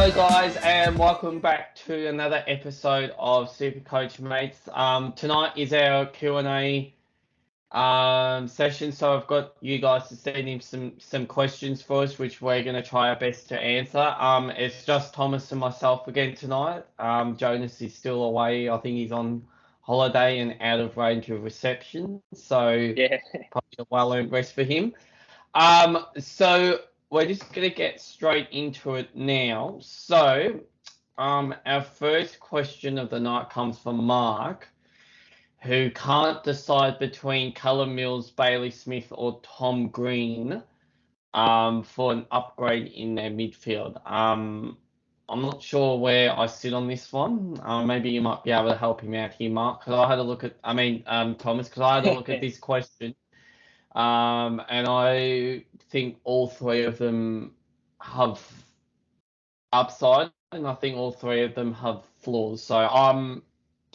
Hello guys and welcome back to another episode of SuperCoach Mates. Tonight is our Q&A session, so I've got you guys to send in some questions for us, which we're going to try our best to answer. It's just Thomas and myself again tonight. Jonas is still away. I think he's on holiday and out of range of reception, so yeah, probably a well-earned rest for him. So we're just going to get straight into it now. So, our first question of the night comes from Mark, who can't decide between Callum Mills, Bailey Smith, or Tom Green for an upgrade in their midfield. I'm not sure where I sit on this one. Maybe you might be able to help him out here, Mark, because I had a look at, Thomas, because I had a look at this question. And I think all three of them have upside, and I think all three of them have flaws. So I'm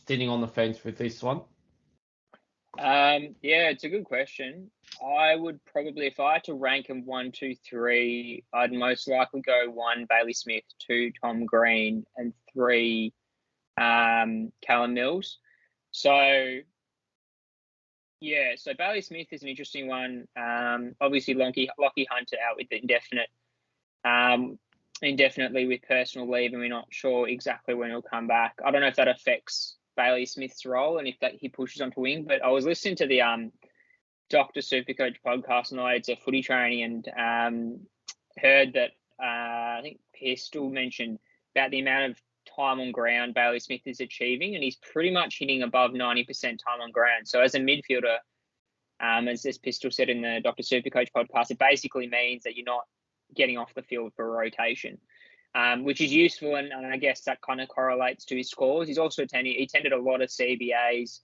sitting on the fence with this one. Yeah, it's a good question. I would probably, if I had to rank them 1, 2, 3, I'd most likely go 1, Bailey Smith, 2, Tom Green, and 3, Callum Mills. So, yeah, so Bailey Smith is an interesting one. Obviously, Lockie Hunter out with indefinitely with personal leave, and we're not sure exactly when he'll come back. I don't know if that affects Bailey Smith's role and if that he pushes onto wing, but I was listening to the Dr. Supercoach podcast and it's a footy training and heard that I think Pistol mentioned about the amount of time on ground Bailey Smith is achieving, and he's pretty much hitting above 90% time on ground. So as a midfielder, as this Pistol said in the Dr. Supercoach podcast, it basically means that you're not getting off the field for a rotation, which is useful, and I guess that kind of correlates to his scores. He's also attended a lot of CBAs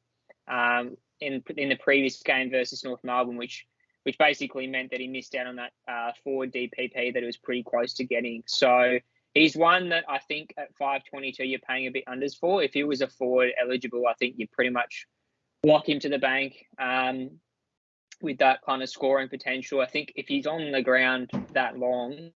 in the previous game versus North Melbourne, which basically meant that he missed out on that forward DPP that he was pretty close to getting. So he's one that I think at 522 you're paying a bit unders for. If he was a forward eligible, I think you pretty much lock him to the bank with that kind of scoring potential. I think if he's on the ground that long,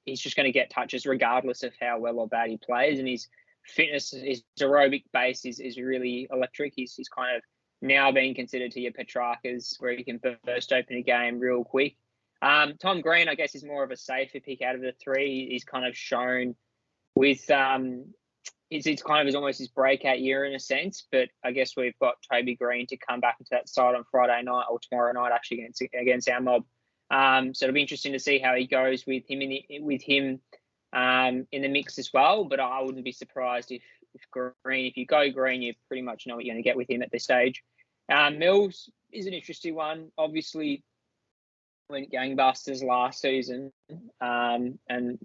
he's just going to get touches regardless of how well or bad he plays. And his fitness, his aerobic base is really electric. He's kind of now being considered to your Petrarcas, where he can burst open a game real quick. Tom Green, I guess, is more of a safer pick out of the three. He's kind of shown with it's kind of almost his breakout year in a sense, but I guess we've got Toby Green to come back into that side on Friday night or tomorrow night actually against our mob. So it'll be interesting to see how he goes with him in the mix as well. But I wouldn't be surprised if you go Green, you pretty much know what you're going to get with him at this stage. Mills is an interesting one. Obviously, went gangbusters last season and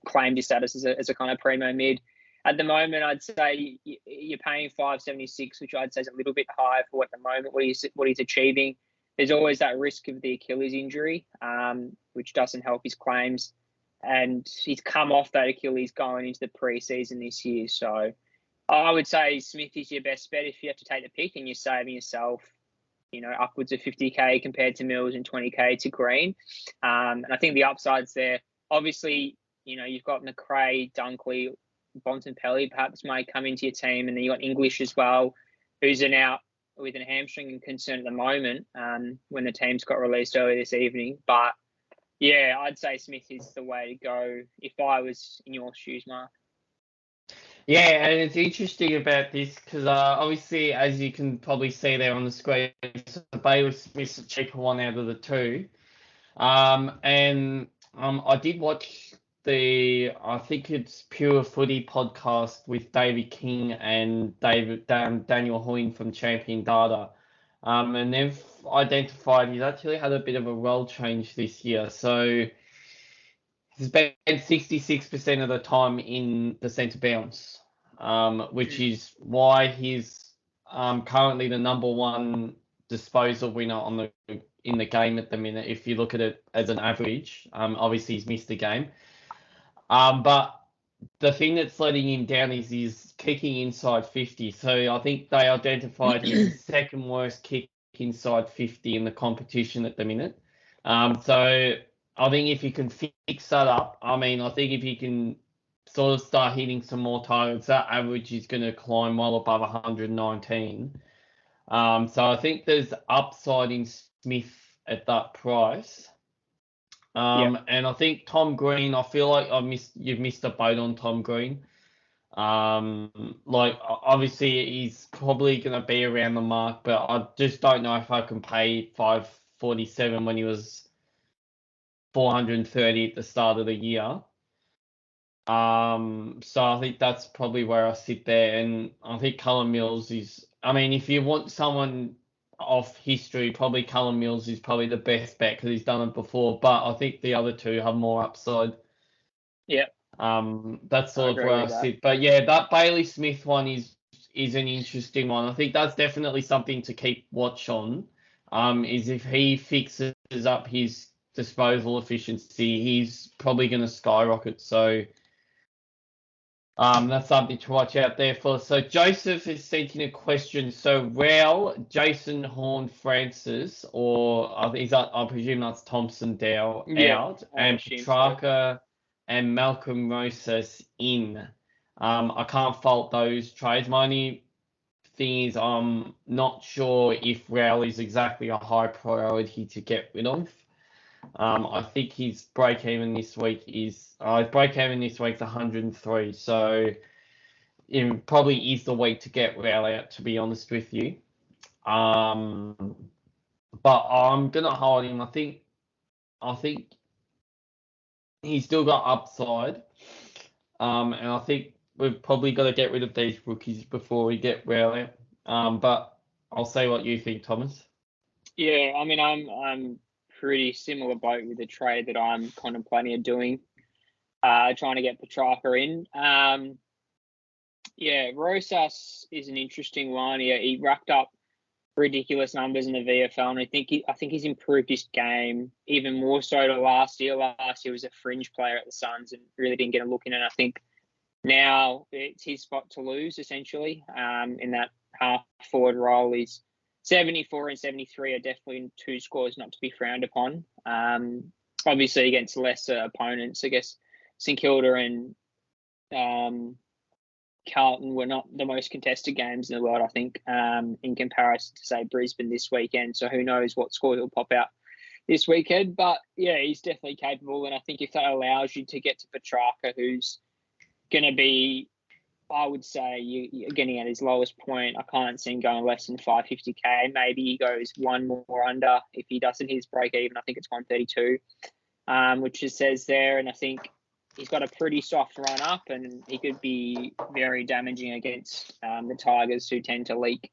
claimed his status as a kind of primo mid. At the moment, I'd say you're paying $576, which I'd say is a little bit high for at the moment what he's achieving. There's always that risk of the Achilles injury, which doesn't help his claims. And he's come off that Achilles going into the preseason this year. So I would say Smith is your best bet if you have to take the pick, and you're saving yourself, upwards of 50K compared to Mills and 20K to Green. And I think the upside's there. Obviously, you've got McRae, Dunkley, Bontempelli perhaps may come into your team, and then you got English as well, who's out with a hamstring concern at the moment when the team's got released earlier this evening. But yeah, I'd say Smith is the way to go if I was in your shoes, Mark. Yeah, and it's interesting about this because obviously, as you can probably see there on the screen, Bailey Smith's the cheaper one out of the two. And I did watch I think it's Pure Footy podcast with David King and Daniel Hoyne from Champion Data. And they've identified he's actually had a bit of a role change this year. So he's spent 66% of the time in the centre bounce, which is why he's currently the number one disposal winner in the game at the minute. If you look at it as an average, obviously he's missed a game. But the thing that's letting him down is he's kicking inside 50. So I think they identified his second worst kick inside 50 in the competition at the minute. So I think if he can fix that up, I think if he can sort of start hitting some more targets, that average is going to climb well above 119. So I think there's upside in Smith at that price. And I think Tom Green, I feel like you've missed a boat on Tom Green. Obviously he's probably going to be around the mark, but I just don't know if I can pay 547 when he was 430 at the start of the year. So I think that's probably where I sit there, and I think Cullen Mills is. If you want someone off history, probably Cullen Mills is probably the best bet because he's done it before. But I think the other two have more upside. Yeah. That's sort of where I sit. But yeah, that Bailey Smith one is an interesting one. I think that's definitely something to keep watch on. Is if he fixes up his disposal efficiency, he's probably going to skyrocket. So. That's something to watch out there for. So Joseph is seeking a question. So Rowell, Jason Horn, Francis, or I presume that's Thompson Dow out, and Petrarca and Malcolm Rosas in. I can't fault those trades. My only thing is I'm not sure if Rowell is exactly a high priority to get rid of. I think his break-even this week is 103, so it probably is the week to get Rowell out, to be honest with you. But I'm gonna hold him. I think he's still got upside. And I think we've probably got to get rid of these rookies before we get Rowell out. But I'll say what you think, Thomas. Yeah, I'm pretty similar boat with the trade that I'm contemplating of doing, trying to get Petrarca in. Rosas is an interesting one. He racked up ridiculous numbers in the VFL, and I think he's improved his game even more so to last year. Last year was a fringe player at the Suns and really didn't get a look in, and I think now it's his spot to lose essentially. In that half forward role, he's 74 and 73 are definitely two scores not to be frowned upon. Obviously against lesser opponents, I guess St Kilda and Carlton were not the most contested games in the world, I think, in comparison to, say, Brisbane this weekend. So who knows what score he'll pop out this weekend. But, yeah, he's definitely capable. And I think if that allows you to get to Petrarca, who's going to be, I would say, you're getting at his lowest point. I can't see him going less than 550k. Maybe he goes one more under if he doesn't hit his break even. I think it's 132, which it says there. And I think he's got a pretty soft run up, and he could be very damaging against the Tigers, who tend to leak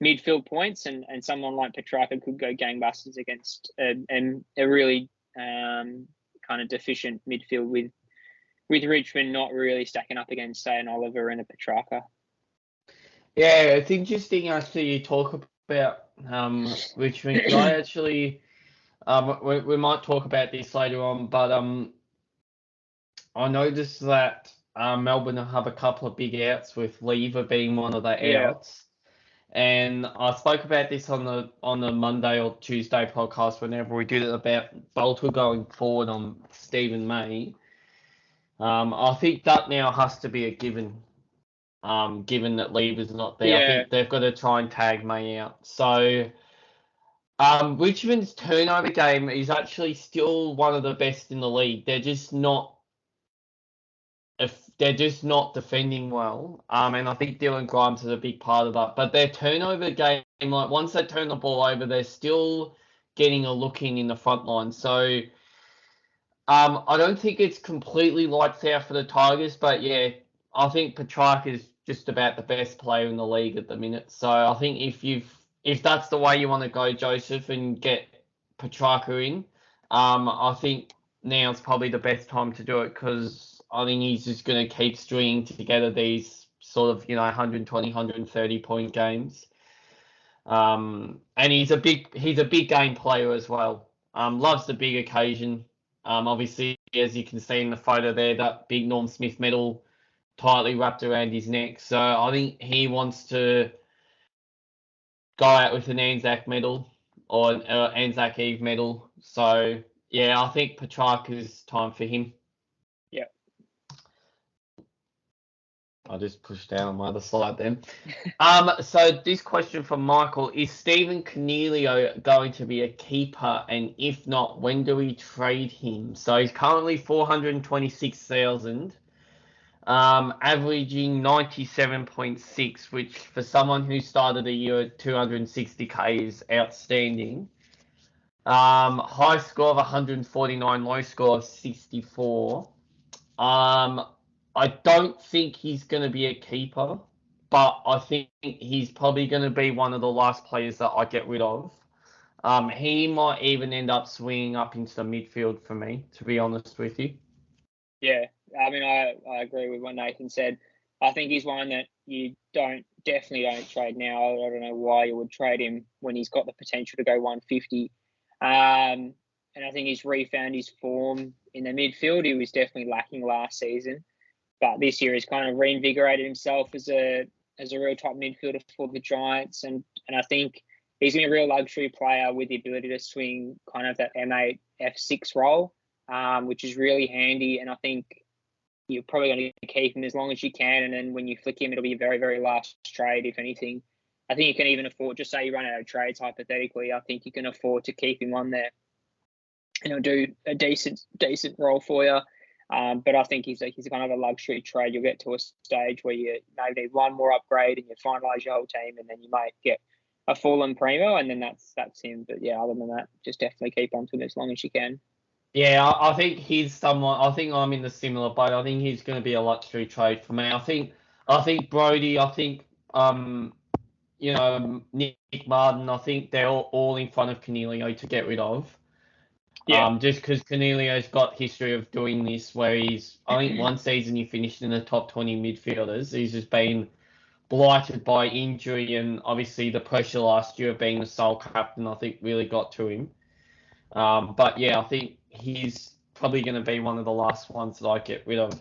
midfield points. And someone like Petrarca could go gangbusters against a really kind of deficient midfield with Richmond not really stacking up against, say, an Oliver and a Petrarca. Yeah, it's interesting actually you talk about Richmond. I actually, we might talk about this later on, but I noticed that Melbourne have a couple of big outs, with Lever being one of the outs. And I spoke about this on the Monday or Tuesday podcast whenever we did it about Bolter going forward on Stephen May. I think that now has to be a given, given that Lever's not there. I think they've got to try and tag May out. So Richmond's turnover game is actually still one of the best in the league. They're just not defending well. And I think Dylan Grimes is a big part of that. But their turnover game, like once they turn the ball over, they're still getting a look in the front line. So I don't think it's completely lights out for the Tigers, but yeah, I think Petrarca is just about the best player in the league at the minute. So I think if that's the way you want to go, Joseph, and get Petrarca in, I think now's probably the best time to do it, because I think he's just going to keep stringing together these sort of 120, 130 point games. And he's a big game player as well. Loves the big occasion. Obviously, as you can see in the photo there, that big Norm Smith medal tightly wrapped around his neck. So I think he wants to go out with an Anzac medal or an Anzac Eve medal. So Yeah, I think Petrarca's time for him. Yeah. I just pushed down on my other slide then. So this question from Michael, is Stephen Connellio going to be a keeper? And if not, when do we trade him? So he's currently 426,000, averaging 97.6, which for someone who started a year at 260k is outstanding. High score of 149, low score of 64. I don't think he's going to be a keeper, but I think he's probably going to be one of the last players that I get rid of. He might even end up swinging up into the midfield for me, to be honest with you. Yeah, I mean, I agree with what Nathan said. I think he's one that you definitely don't trade now. I don't know why you would trade him when he's got the potential to go 150. And I think he's refound his form in the midfield. He was definitely lacking last season, but this year he's kind of reinvigorated himself as a real top midfielder for the Giants, and I think he's a real luxury player with the ability to swing kind of that M8 F6 role, which is really handy. And I think you're probably going to keep him as long as you can, and then when you flick him, it'll be a very, very last trade, if anything. I think you can even afford, just say you run out of trades hypothetically, I think you can afford to keep him on there, and he'll do a decent role for you. But I think he's kind of a luxury trade. You'll get to a stage where you maybe need one more upgrade and you finalise your whole team, and then you might get a fallen primo, and then that's him. But yeah, other than that, just definitely keep on to him as long as you can. Yeah, I think he's someone. I think I'm in the similar boat. I think he's going to be a luxury trade for me. I think Brody. I think Nick Martin. I think they're all in front of Connellio to get rid of. Yeah. Just because Connellio's got history of doing this, where I think one season he finished in the top 20 midfielders. He's just been blighted by injury, and obviously the pressure last year of being the sole captain, I think, really got to him. But yeah, I think he's probably going to be one of the last ones that I get rid of.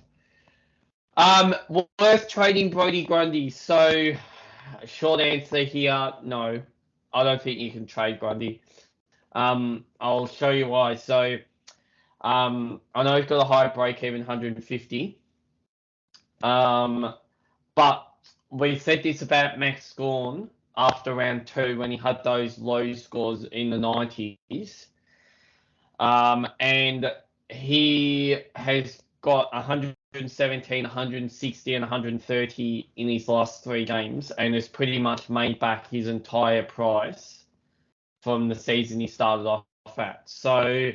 Worth trading Brody Grundy. So, short answer here, no. I don't think you can trade Grundy. I'll show you why. So, I know he's got a high break even, 150. But we said this about Max Scorn after round 2 when he had those low scores in the 90s. And he has got 117, 160, and 130 in his last 3 games, and has pretty much made back his entire price from the season he started off at. So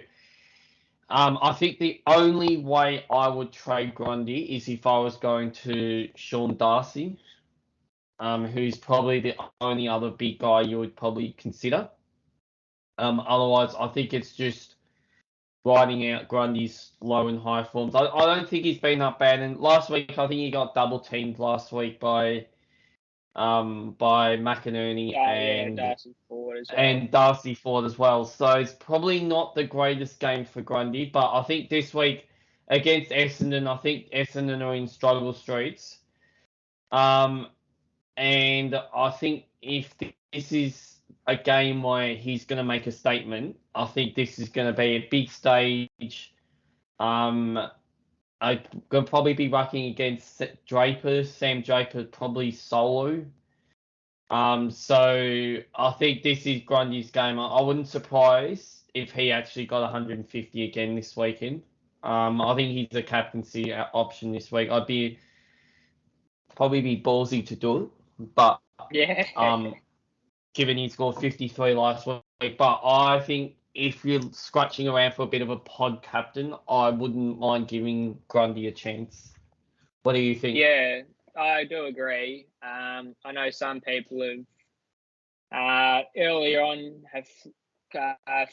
I think the only way I would trade Grundy is if I was going to Sean Darcy, who's probably the only other big guy you would probably consider. Otherwise, I think it's just riding out Grundy's low and high forms. I don't think he's been that bad. And last week, I think he got double teamed last week by McInerney and Darcy Ford as well. And Darcy Ford as well. So it's probably not the greatest game for Grundy, but I think this week against Essendon, I think Essendon are in struggle streets. And I think if this is a game where he's going to make a statement, I think this is going to be a big stage. I'm going to probably be rucking against Sam Draper, probably solo. So I think this is Grundy's game. I wouldn't surprise if he actually got 150 again this weekend. I think he's a captaincy option this week. I'd probably be ballsy to do it, but yeah, given he scored 53 last week. But I think if you're scratching around for a bit of a pod captain, I wouldn't mind giving Grundy a chance. What do you think? Yeah, I do agree. I know some people have earlier on have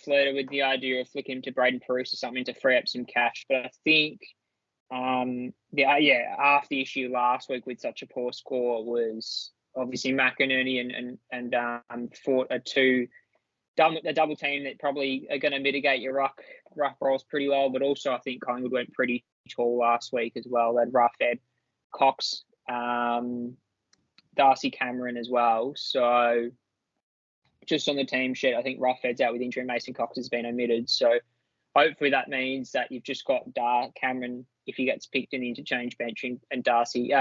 flirted with the idea of flicking to Braden Pruce or something to free up some cash, but I think half the issue last week with such a poor score was obviously McInerney and Fort are two a double team that probably are going to mitigate your ruck rolls pretty well, but also I think Collingwood went pretty tall last week as well. They'd rough Ed Cox, Darcy Cameron as well. So just on the team sheet, I think Roughhead's out with injury. Mason Cox has been omitted. So hopefully that means that you've just got Cameron, if he gets picked in the interchange bench, and Darcy,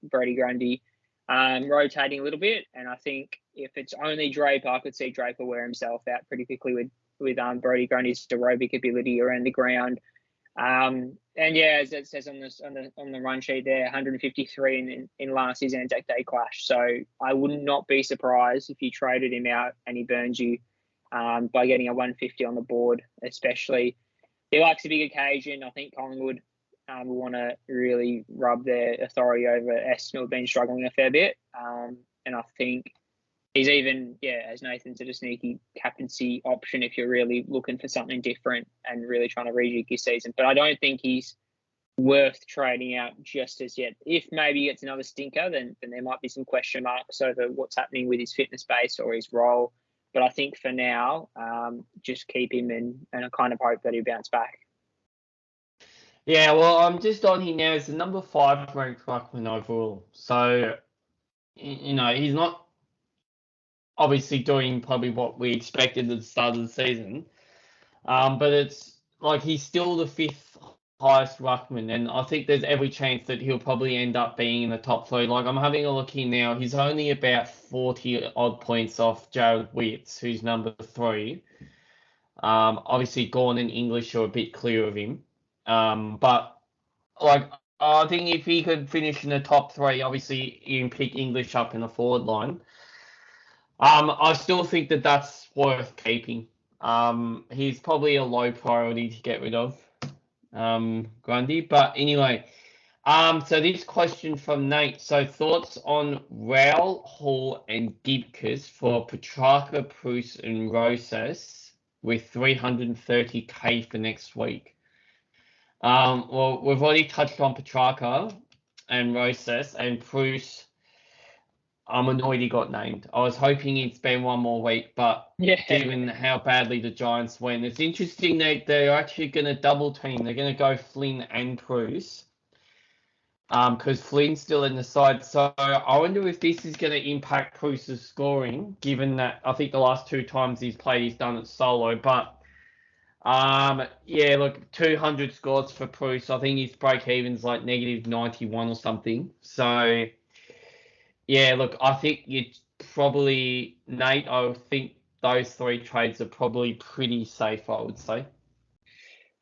Brody Grundy, rotating a little bit. And I think if it's only Draper, I could see Draper wear himself out pretty quickly with Brody Grundy's aerobic ability around the ground. And yeah, as it says on the run sheet there, 153 in last year's Anzac Day clash. So I would not be surprised if you traded him out and he burns you by getting a 150 on the board. Especially, he likes a big occasion. I think Collingwood will want to really rub their authority over Essendon, who have been struggling a fair bit. And I think he's even, as Nathan said, a sneaky captaincy option if you're really looking for something different and really trying to rejig your season. But I don't think he's worth trading out just as yet. If maybe he gets another stinker, then there might be some question marks over what's happening with his fitness base or his role. But I think for now, just keep him in, and I kind of hope that he'll bounce back. Yeah, well, I'm just on here now. It's the number 5 ranked ruckman overall. So, he's not obviously doing probably what we expected at the start of the season. But it's like he's still the 5th highest ruckman, and I think there's every chance that he'll probably end up being in the top 3. Like, I'm having a look here now. He's only about 40 odd points off Jared Witts, who's number 3. Obviously, Gawn and English are a bit clear of him. But like, I think if he could finish in the top 3, obviously you can pick English up in the forward line. I still think that that's worth keeping. He's probably a low priority to get rid of, Grundy. But anyway, so this question from Nate. So thoughts on Rowell, Hall, and Gibcus for Petrarca, Bruce, and Rosas with 330k for next week. Well, we've already touched on Petrarca and Rosas, and Bruce, I'm annoyed he got named. I was hoping he'd spend one more week, but given how badly the Giants went, it's interesting that they're actually going to double team. They're going to go Flynn and Bruce, because Flynn's still in the side. So I wonder if this is going to impact Bruce's scoring, given that I think the last 2 times he's played, he's done it solo. But look, 200 scores for Bruce. I think his break even's like -91 or something. So yeah, look, I think you probably, Nate, I think those 3 trades are probably pretty safe, I would say.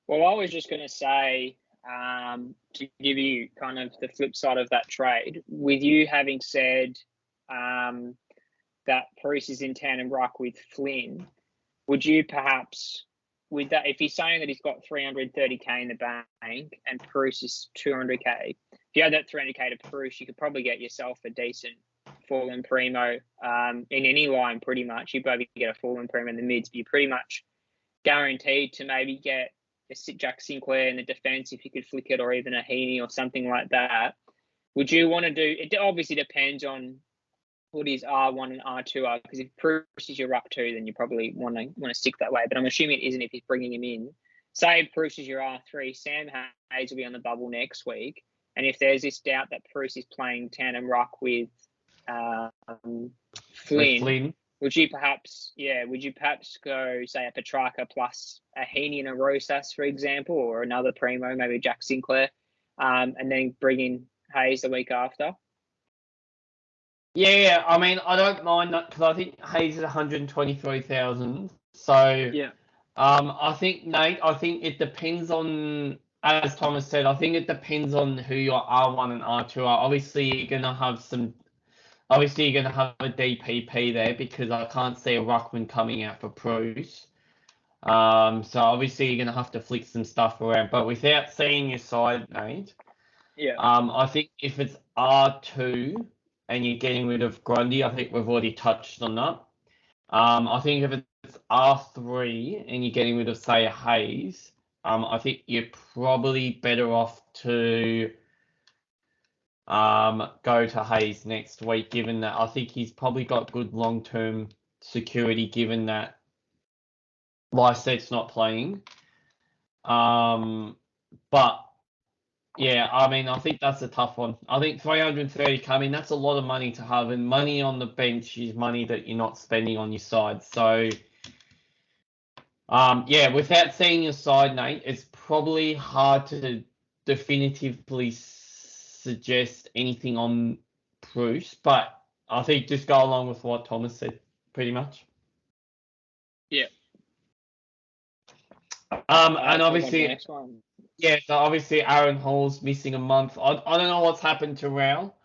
Well, I was just going to say, to give you kind of the flip side of that trade, with you having said that Bruce is in tandem ruck with Flynn, would you perhaps, with that, if he's saying that he's got 330k in the bank and Bruce is 200k, if you had that 300k to Bruce, you could probably get yourself a decent full-in primo in any line pretty much. You'd probably get a full-in primo in the mids, but you're pretty much guaranteed to maybe get a Jack Sinclair in the defence if you could flick it, or even a Heaney or something like that. Would you want to do, it obviously depends on what his R1 and R2 are, because if Bruce is your ruck 2, then you probably want to stick that way. But I'm assuming it isn't if he's bringing him in. Say Bruce is your R3, Sam Hayes will be on the bubble next week. And if there's this doubt that Bruce is playing tandem ruck with Flynn, would you perhaps go, say, a Petrarca plus a Heaney and a Rosas, for example, or another primo, maybe Jack Sinclair, and then bring in Hayes the week after? Yeah, I mean, I don't mind that, because I think Hayes is 123,000. So yeah, I think, Nate, it depends on, as Thomas said, I think it depends on who your R1 and R2 are. Obviously, you're going to have a DPP there, because I can't see a ruckman coming out for Bruce. So obviously you're going to have to flick some stuff around. But without seeing your side, Nate, I think if it's R2 and you're getting rid of Grundy, I think we've already touched on that. I think if it's R3 and you're getting rid of, say, a Hayes, I think you're probably better off to go to Hayes next week, given that I think he's probably got good long-term security, given that Lysette's not playing. But yeah, I mean, I think that's a tough one. I think 330k, I mean, that's a lot of money to have, and money on the bench is money that you're not spending on your side. So Yeah, without seeing your side, Nate, it's probably hard to definitively suggest anything on Bruce, but I think just go along with what Thomas said, pretty much. Yeah. And So the obviously, next one. yeah, so obviously Aaron Hall's missing a month. I don't know what's happened to Rowell.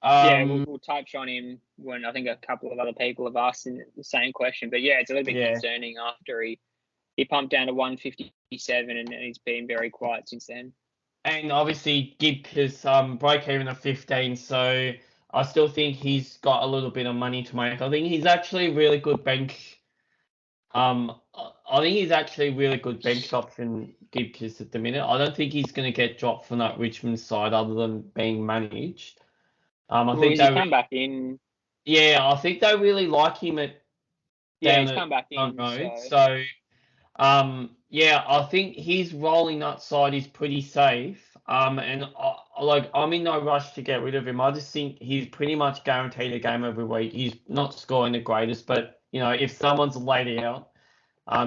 Yeah, we'll touch on him when I think a couple of other people have asked the same question. But yeah, it's a little bit concerning after he pumped down to 157 and he's been very quiet since then. And obviously Gibcus break even at 15, so I still think he's got a little bit of money to make. I think he's actually a really good bench. I think he's actually a really good bench option, Gibcus, at the minute. I don't think he's going to get dropped from that Richmond side other than being managed. I think he's come back in. Yeah, I think they really like him He's come back in. Road. So yeah, I think his rolling nut side is pretty safe. And I'm in no rush to get rid of him. I just think he's pretty much guaranteed a game every week. He's not scoring the greatest, but if someone's laid out,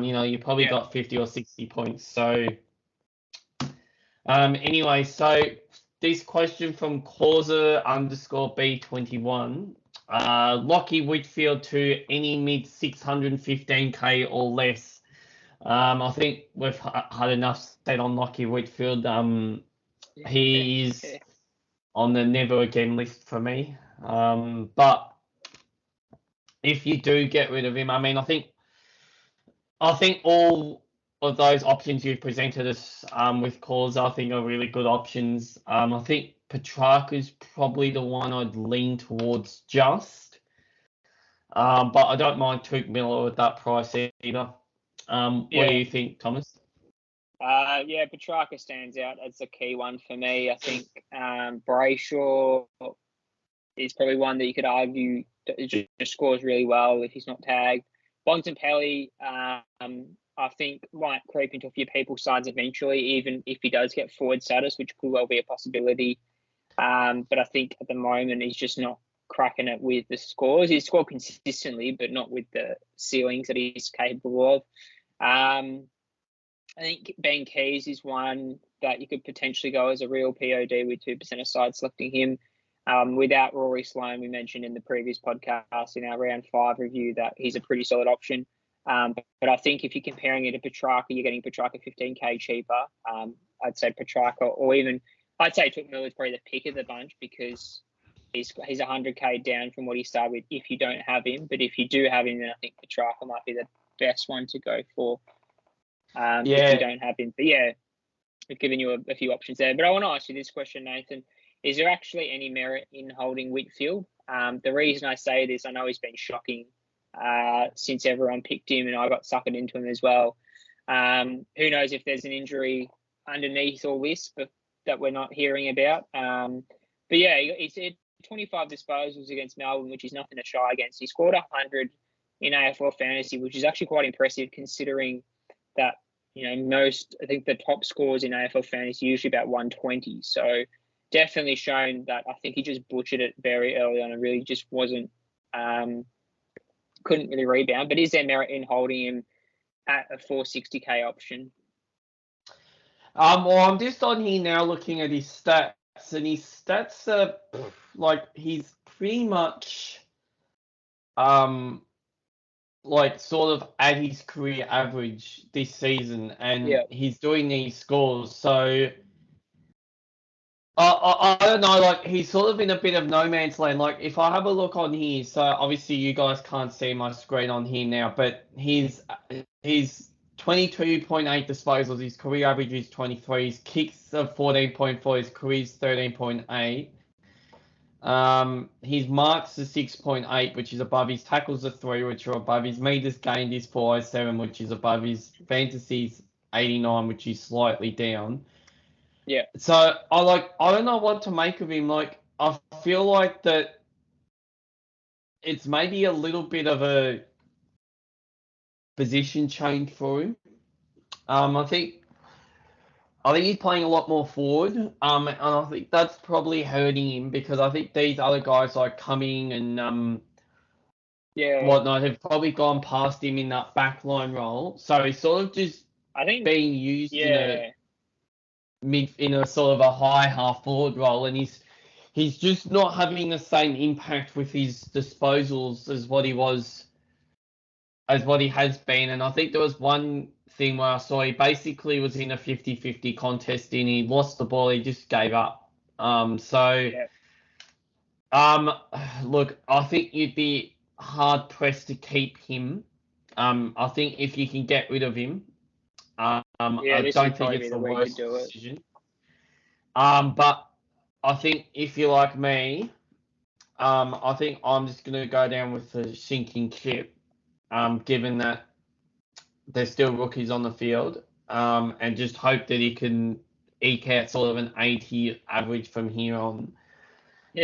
you probably got 50 or 60 points. So anyway, so this question from Causer_B21. Lockie Whitfield to any mid 615k or less. I think we've had enough said on Lockie Whitfield. He's on the never again list for me. But if you do get rid of him, I mean, I think all of those options you've presented us with calls, I think are really good options. I think Petrarca's probably the one I'd lean towards just. But I don't mind Touk Miller at that price either. What do you think, Thomas? Yeah, Petrarca stands out as a key one for me. I think Brayshaw is probably one that you could argue just scores really well if he's not tagged. Bontempelli, I think might creep into a few people's sides eventually, even if he does get forward status, which could well be a possibility. But I think at the moment he's just not cracking it with the scores. He's scored consistently, but not with the ceilings that he's capable of. I think Ben Keys is one that you could potentially go as a real POD with 2% of side selecting him. Without Rory Sloane, we mentioned in the previous podcast in our round 5 review that he's a pretty solid option. But I think if you're comparing it to Petrarca, you're getting Petrarca 15k cheaper. I'd say Petrarca, or even I'd say Touk Miller is probably the pick of the bunch because he's 100k down from what he started with if you don't have him. But if you do have him, then I think Petrarca might be the best one to go for if you don't have him. But yeah, we've given you a few options there. But I want to ask you this question, Nathan. Is there actually any merit in holding Whitfield? The reason I say this, I know he's been shocking since everyone picked him and I got suckered into him as well. Who knows if there's an injury underneath all this but that we're not hearing about. But yeah, he said 25 disposals against Melbourne, which is nothing to shy against. He scored 100 in AFL fantasy, which is actually quite impressive considering that, I think the top scores in AFL fantasy usually about 120. So definitely shown that I think he just butchered it very early on and really just wasn't, couldn't really rebound. But is there merit in holding him at a 460k option? Well, I'm just on here now looking at his stats, and his stats are he's pretty much sort of at his career average this season, and he's doing these scores. So I don't know, he's sort of in a bit of no man's land. If I have a look on here, so obviously you guys can't see my screen on here now, but he's 22.8 disposals, his career average is 23, his kicks are 14.4, his career is 13.8. His marks are 6.8, which is above. His tackles are 3, which are above. His meters gained is 407, which is above. His fantasies 89, which is slightly down. Yeah. So I don't know what to make of him. I feel like that it's maybe a little bit of a position change for him. I think he's playing a lot more forward, and I think that's probably hurting him because I think these other guys like Cumming and whatnot have probably gone past him in that backline role. So he's sort of just I think, being used yeah, in a sort of a high half forward role, and he's just not having the same impact with his disposals as what he has been. And I think there was one thing where I saw he basically was in a 50-50 contest and he lost the ball, he just gave up. yeah, Look, I think you'd be hard pressed to keep him. I think if you can get rid of him, yeah. I This don't would think probably it's be the the week to worst do it. decision. But I think if you're like me, I think I'm just going to go down with the sinking ship, given that there's still rookies on the field, and just hope that he can eke out sort of an 80 average from here on.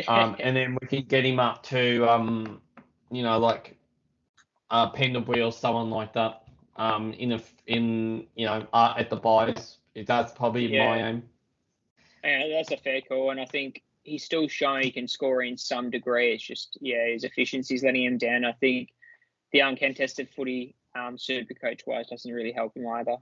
And then we can get him up to, like Pendlebury or someone like that, at the buys. That's probably my Yeah, aim. and that's a fair call. And I think he's still showing he can score in some degree. It's just, his efficiency's letting him down. I think the uncontested footy, SuperCoach wise, doesn't really help him either.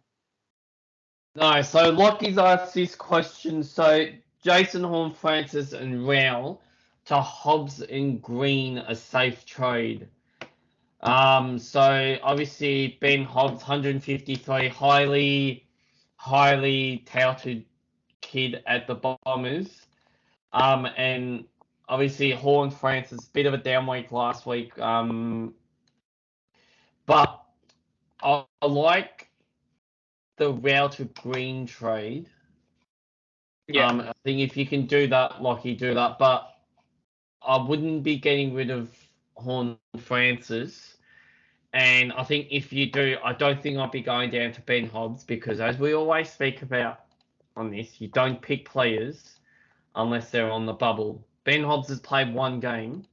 No, so Lockie's asked this question. So Jason Horn-Francis and Rowell to Hobbs and Green, a safe trade. So obviously Ben Hobbs, 153, highly touted kid at the Bombers. And obviously Horn-Francis, bit of a down week last week. But I like the Rowell to Green trade. Yeah, I think if you can do that, Lockie, do that. But I wouldn't be getting rid of Horn-Francis. And I think if you do, I don't think I'd be going down to Ben Hobbs because, as we always speak about on this, you don't pick players unless they're on the bubble. Ben Hobbs has played one game.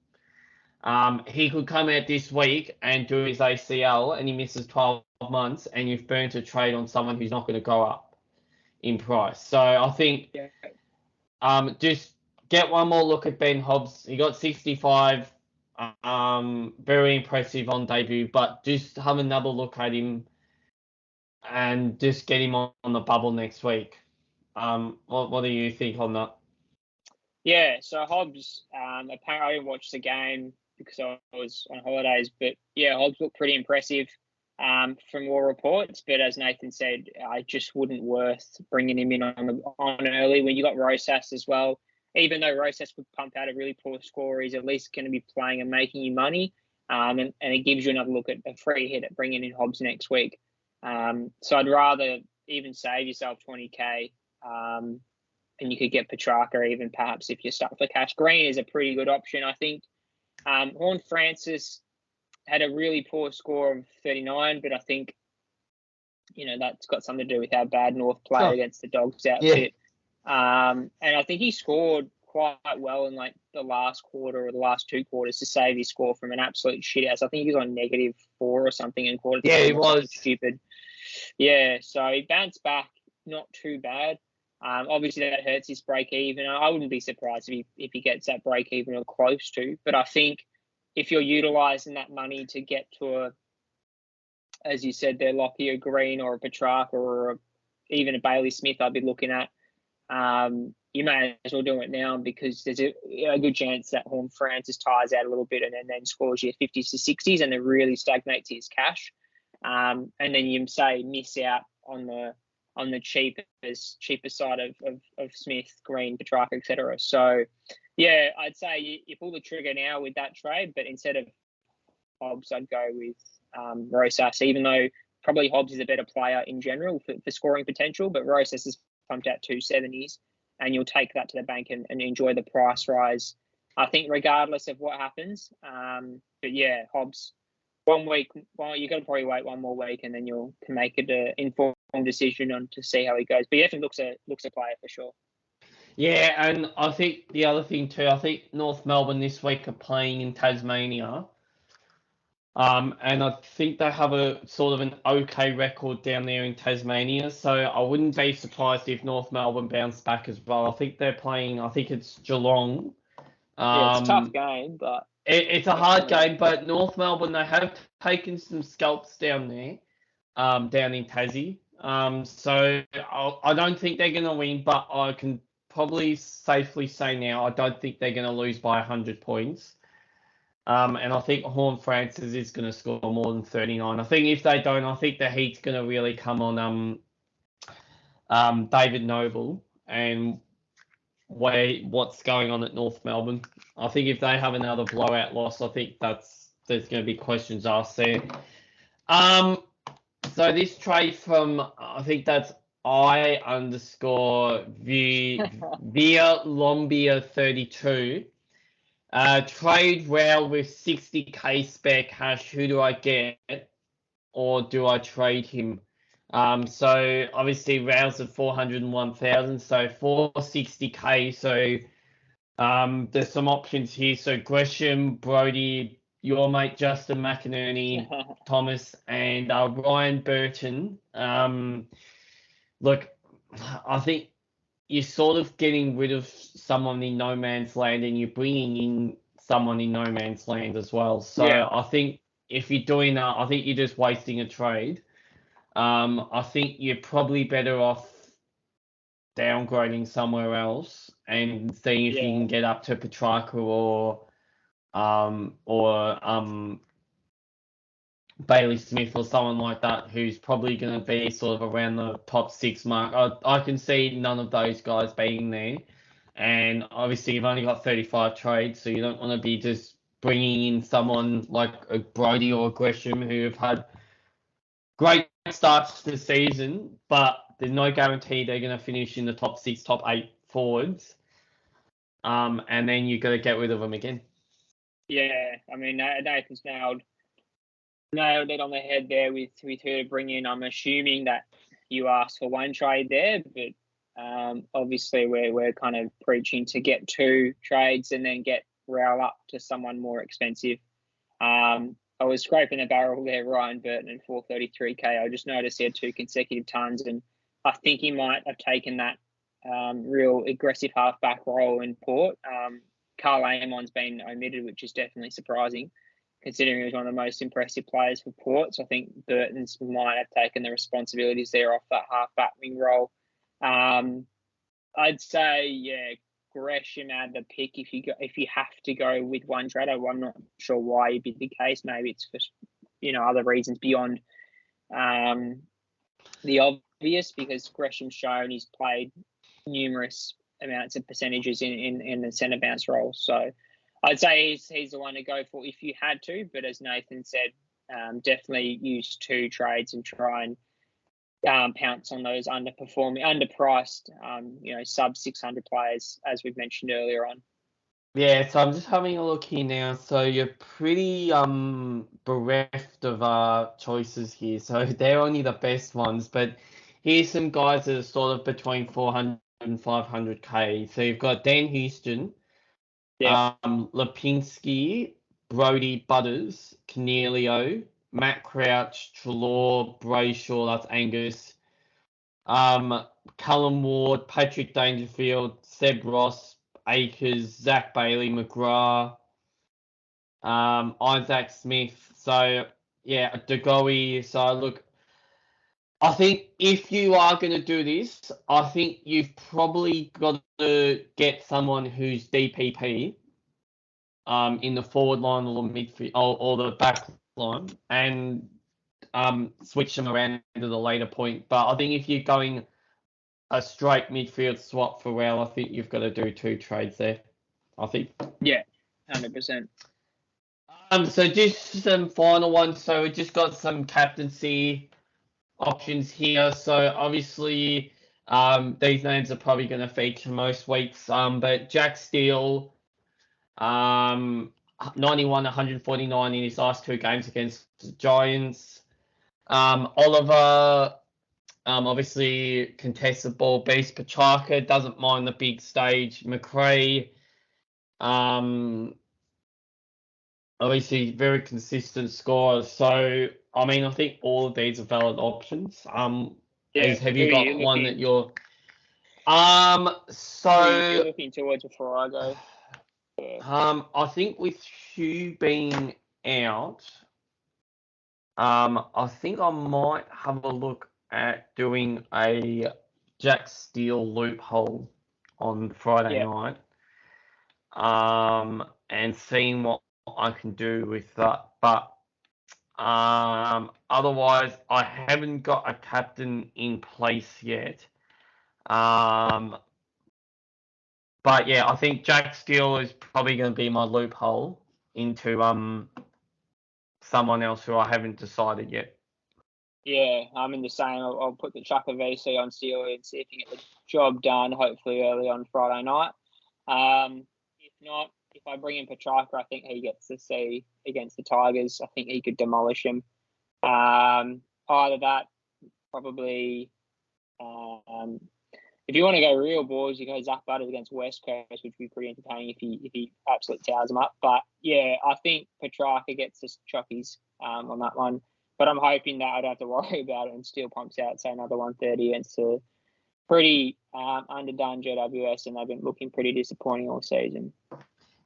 He could come out this week and do his ACL and he misses 12 months and you've burnt a trade on someone who's not going to go up in price. So I think yeah, just get one more look at Ben Hobbs. He got 65. Very impressive on debut, but just have another look at him and just get him on the bubble next week. What do you think on that? yeah. So Hobbs, apparently I didn't watch the game because I was on holidays, but yeah, Hobbs looked pretty impressive from all reports. But as Nathan said, I just wouldn't worth bringing him in on early when you got Rosas as well. Even though Rosas would pump out a really poor score, he's at least going to be playing and making you money. And it gives you another look at a free hit at bringing in Hobbs next week. So I'd rather even save yourself 20k, and you could get Petrarca even perhaps if you're stuck for cash. Green is a pretty good option, I think. Horn-Francis had a really poor score of 39, but I think, that's got something to do with how bad North played against the Dogs outfit. Yeah. And I think he scored quite well in like the last quarter or the last two quarters to save his score from an absolute shithouse. I think he was on -4 or something in quarter time. Yeah, he was. Stupid. Yeah, so he bounced back, not too bad. Obviously, that hurts his break even. I wouldn't be surprised if he gets that break even or close to. But I think if you're utilising that money to get to as you said, they're Lockie, a Green or a Petrarca or even a Bailey Smith, I'd be looking at. You may as well do it now because there's a good chance that Horn-Francis tires out a little bit and then scores your 50s to 60s and then really stagnates his cash. And then you say miss out on the cheaper side of Smith, Green, Petrarca, etc. So, yeah, I'd say you pull the trigger now with that trade, but instead of Hobbs, I'd go with Rosas, even though probably Hobbs is a better player in general for scoring potential, but Rosas has pumped out 270s, and you'll take that to the bank and enjoy the price rise, I think, regardless of what happens. But yeah, Hobbs, 1 week, well, you got to probably wait one more week, and then you can make it an informed decision on to see how he goes. But he definitely looks a player for sure. Yeah, and I think the other thing too, I think North Melbourne this week are playing in Tasmania. And I think they have a sort of an okay record down there in Tasmania, so I wouldn't be surprised if North Melbourne bounce back as well. I think they're playing, I think it's Geelong. Yeah, it's a tough game, but It's a hard game, but North Melbourne, they have taken some scalps down there, down in Tassie. So I don't think they're going to win, but I can probably safely say now I don't think they're going to lose by 100 points. And I think Horn Francis is going to score more than 39. I think if they don't, I think the heat's going to really come on David Noble and what's going on at North Melbourne. I think if they have another blowout loss, I think there's going to be questions asked there. So this trade from, I think that's I underscore via Lombia 32. Trade Rowell with 60k spare cash. Who do I get, or do I trade him? So obviously Rowell's at 401,000, so 460k. So there's some options here. So Gresham, Brody, your mate Justin McInerney, Thomas, and Ryan Burton. Look, I think you're sort of getting rid of someone in no man's land, and you're bringing in someone in no man's land as well. So yeah. I think if you're doing that, I think you're just wasting a trade. I think you're probably better off downgrading somewhere else and seeing if you can get up to Petrarca or Bailey Smith or someone like that, who's probably going to be sort of around the top 6 mark. I can see none of those guys being there. And obviously you've only got 35 trades, so you don't want to be just bringing in someone like a Brody or a Gresham who have had great starts to the season, but there's no guarantee they're going to finish in the top 6, top 8 forwards. And then you've got to get rid of them again. Yeah, I mean, Nathan's nailed it on the head there with who to bring in. I'm assuming that you asked for one trade there, but obviously we're kind of preaching to get 2 trades and then get Rowell up to someone more expensive. I was scraping the barrel there, Ryan Burton, at 433k. I just noticed he had 2 consecutive tons, and I think he might have taken that real aggressive halfback role in Port. Carl Amon's been omitted, which is definitely surprising, considering he was one of the most impressive players for Port. So I think Burton's might have taken the responsibilities there off that halfback wing role. I'd say, Gresham add the pick if you have to go with one trade. I'm not sure why it'd be the case. Maybe it's for other reasons beyond the obvious, because Gresham's shown he's played numerous amounts of percentages in the centre bounce role. So I'd say he's the one to go for if you had to. But as Nathan said, definitely use 2 trades and try and pounce on those underpriced, sub 600 players, as we've mentioned earlier on. Yeah, so I'm just having a look here now. So you're pretty bereft of choices here. So they're only the best ones, but here's some guys that are sort of between 400 and 500k. So you've got Dan Houston, Lipinski, Brody, Butters, Connellio, Matt Crouch, Trelaw, Brayshaw, that's Angus, Callum Ward, Patrick Dangerfield, Seb Ross, Akers, Zach Bailey, McGrath, Isaac Smith. So, yeah, Degoe. So, look, I think if you are going to do this, I think you've probably got to get someone who's DPP in the forward line or midfield or the back line, and switch them around to the later point. But I think if you're going a straight midfield swap for Rowell, I think you've got to do 2 trades there. I think. Yeah, 100%. So just some final ones. So we just got some captaincy options here. So obviously, these names are probably going to feature most weeks. But Jack Steele, 91, 149 in his last 2 games against the Giants. Oliver, obviously contested ball beast. Petrarca doesn't mind the big stage. McRae, obviously very consistent scorer. So I mean, I think all of these are valid options. Have you got one that you're? So you're looking towards before I go. I think with Hugh being out, I think I might have a look at doing a Jack Steele loophole on Friday night, and seeing what I can do with that. But otherwise, I haven't got a captain in place yet. But yeah, I think Jack Steele is probably going to be my loophole into someone else who I haven't decided yet. Yeah, I'm in the same. I'll put the chuck of VC on Steele and see if he can get the job done, hopefully early on Friday night. If not, if I bring in Petrarca, I think he gets to see against the Tigers. I think he could demolish him. Either that, probably. If you want to go real balls, you go Zach Butters against West Coast, which would be pretty entertaining if he absolutely towers them up. But yeah, I think Petrarca gets the chockies on that one. But I'm hoping that I don't have to worry about it and Steele pumps out, say, another 130 against a pretty underdone GWS, and they've been looking pretty disappointing all season.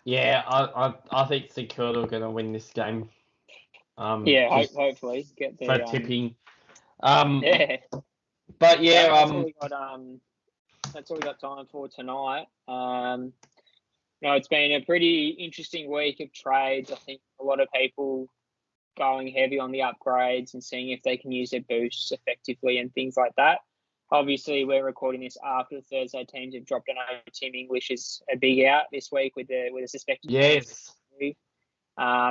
Yeah, I think St Kilda are going to win this game. Hopefully get the for tipping. Yeah, but yeah, that's all we got time for tonight. It's been a pretty interesting week of trades. I think a lot of people going heavy on the upgrades and seeing if they can use their boosts effectively and things like that. Obviously, we're recording this after the Thursday teams have dropped. I know Tim English is a big out this week with a suspected. Yes.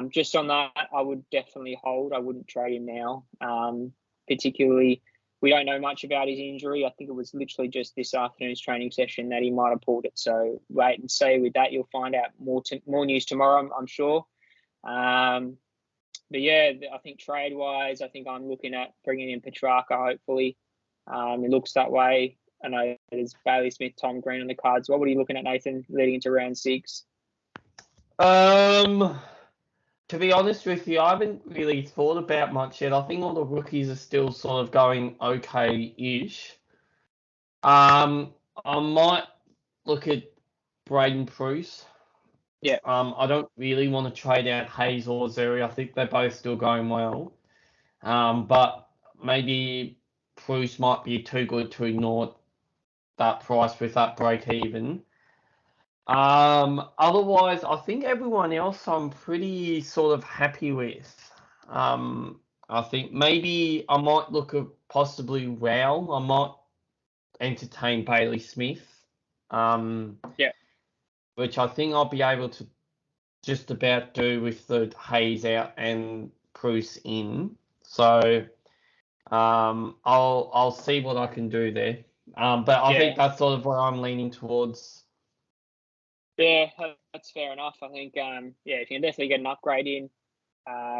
Just on that, I would definitely hold. I wouldn't trade him now. Particularly, we don't know much about his injury. I think it was literally just this afternoon's training session that he might have pulled it. So wait and see with that. You'll find out more news tomorrow, I'm sure. But yeah, I think trade-wise, I think I'm looking at bringing in Petrarca, hopefully. It looks that way. I know there's Bailey Smith, Tom Green on the cards. What are you looking at, Nathan, leading into round 6? To be honest with you, I haven't really thought about much yet. I think all the rookies are still sort of going okay-ish. I might look at Braden Bruce. Yeah. I don't really want to trade out Hayes or Zeri. I think they're both still going well. But maybe Bruce might be too good to ignore that price with that break even. Otherwise, I think everyone else I'm pretty sort of happy with. I think maybe I might look at possibly Rowell. I might entertain Bailey Smith. Which I think I'll be able to just about do with the Hayes out and Bruce in. So I'll see what I can do there. But I think that's sort of where I'm leaning towards. Yeah, that's fair enough. I think, if you can definitely get an upgrade in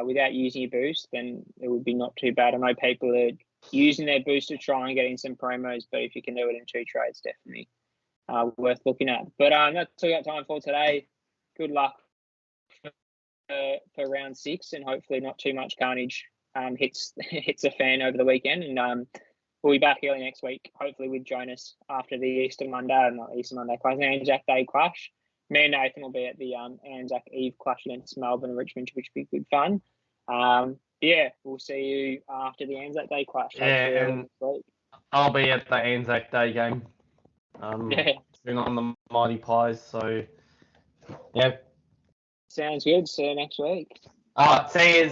without using your boost, then it would be not too bad. I know people are using their boost to try and get in some promos, but if you can do it in 2 trades, definitely worth looking at. But that's all we got time for today. Good luck for round 6, and hopefully not too much carnage hits a fan over the weekend. And we'll be back early next week, hopefully with Jonas after the Anzac Day clash. Me and Nathan will be at the Anzac Eve clash against Melbourne and Richmond, which will be good fun. We'll see you after the Anzac Day clash. And I'll be at the Anzac Day game. On the Mighty Pies, so yeah. Sounds good. See you next week. All right, see you.